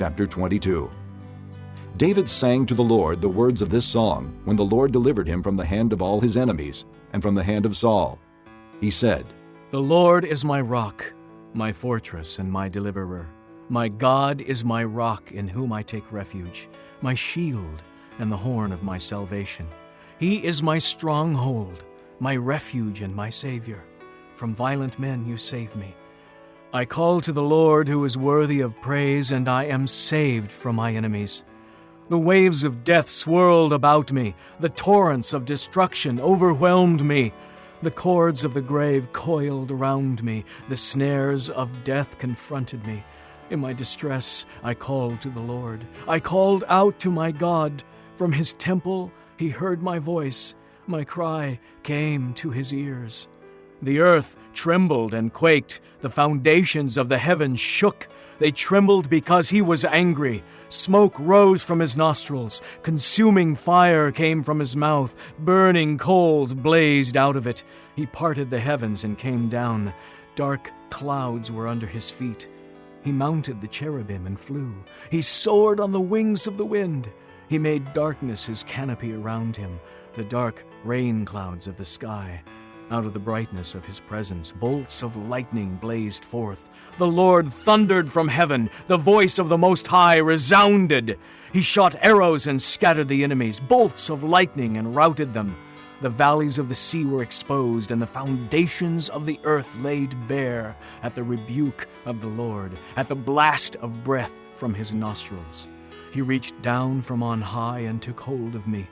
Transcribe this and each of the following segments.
chapter 22. David sang to the Lord the words of this song when the Lord delivered him from the hand of all his enemies and from the hand of Saul. He said, The Lord is my rock, my fortress and my deliverer. My God is my rock in whom I take refuge, my shield and the horn of my salvation. He is my stronghold, my refuge and my Savior. From violent men you save me. I call to the Lord who is worthy of praise, and I am saved from my enemies. The waves of death swirled about me. The torrents of destruction overwhelmed me. The cords of the grave coiled around me. The snares of death confronted me. In my distress, I called to the Lord. I called out to my God. From his temple, he heard my voice. My cry came to his ears. The earth trembled and quaked. The foundations of the heavens shook. They trembled because he was angry. Smoke rose from his nostrils. Consuming fire came from his mouth. Burning coals blazed out of it. He parted the heavens and came down. Dark clouds were under his feet. He mounted the cherubim and flew. He soared on the wings of the wind. He made darkness his canopy around him, the dark rain clouds of the sky. Out of the brightness of his presence, bolts of lightning blazed forth. The Lord thundered from heaven. The voice of the Most High resounded. He shot arrows and scattered the enemies, bolts of lightning and routed them. The valleys of the sea were exposed, and the foundations of the earth laid bare at the rebuke of the Lord, at the blast of breath from his nostrils. He reached down from on high and took hold of me.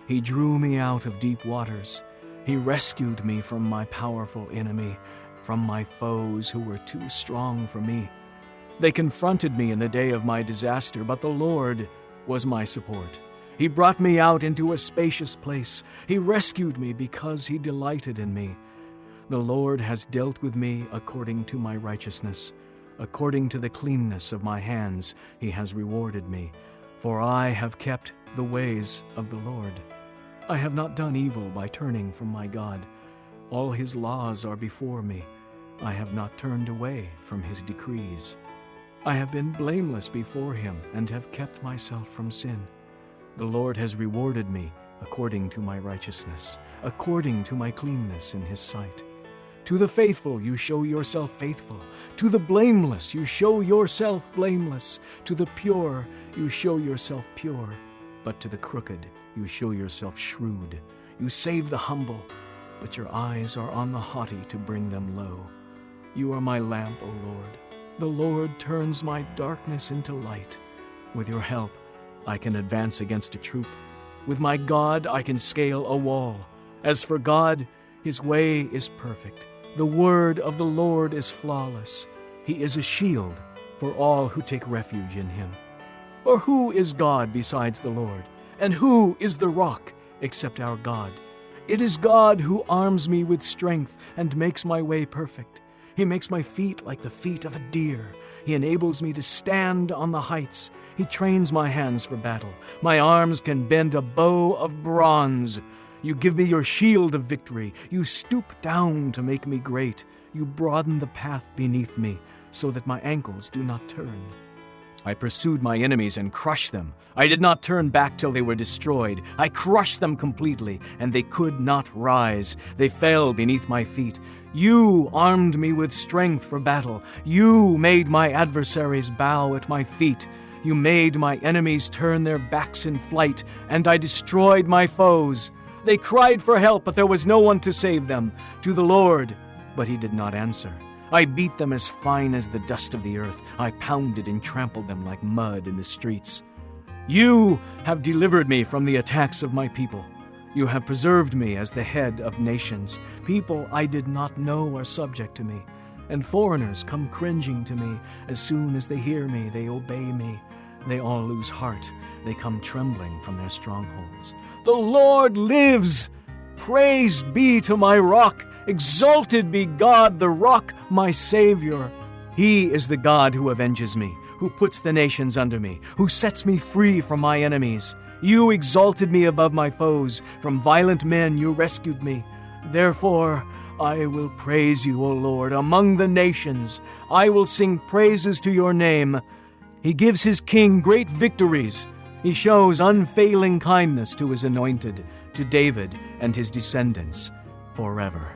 He drew me out of deep waters. He rescued me from my powerful enemy, from my foes who were too strong for me. They confronted me in the day of my disaster, but the Lord was my support. He brought me out into a spacious place. He rescued me because he delighted in me. The Lord has dealt with me according to my righteousness. According to the cleanness of my hands, he has rewarded me. For I have kept the ways of the Lord. I have not done evil by turning from my God. All his laws are before me. I have not turned away from his decrees. I have been blameless before him and have kept myself from sin. The Lord has rewarded me according to my righteousness, according to my cleanness in his sight. To the faithful you show yourself faithful. To the blameless you show yourself blameless. To the pure you show yourself pure. But to the crooked you show yourself shrewd. You save the humble, but your eyes are on the haughty to bring them low. You are my lamp, O Lord. The Lord turns my darkness into light. With your help, I can advance against a troop. With my God, I can scale a wall. As for God, his way is perfect. The word of the Lord is flawless. He is a shield for all who take refuge in him. For who is God besides the Lord? And who is the rock except our God? It is God who arms me with strength and makes my way perfect. He makes my feet like the feet of a deer. He enables me to stand on the heights. He trains my hands for battle. My arms can bend a bow of bronze. You give me your shield of victory. You stoop down to make me great. You broaden the path beneath me so that my ankles do not turn. I pursued my enemies and crushed them. I did not turn back till they were destroyed. I crushed them completely, and they could not rise. They fell beneath my feet. You armed me with strength for battle. You made my adversaries bow at my feet. You made my enemies turn their backs in flight, and I destroyed my foes. They cried for help, but there was no one to save them. To the Lord, but he did not answer. I beat them as fine as the dust of the earth. I pounded and trampled them like mud in the streets. You have delivered me from the attacks of my people. You have preserved me as the head of nations. People I did not know are subject to me, and foreigners come cringing to me. As soon as they hear me, they obey me. They all lose heart. They come trembling from their strongholds. The Lord lives! Praise be to my rock! Exalted be God, the rock, my Savior. He is the God who avenges me, who puts the nations under me, who sets me free from my enemies. You exalted me above my foes. From violent men you rescued me. Therefore, I will praise you, O Lord, among the nations. I will sing praises to your name. He gives his king great victories. He shows unfailing kindness to his anointed, to David and his descendants forever.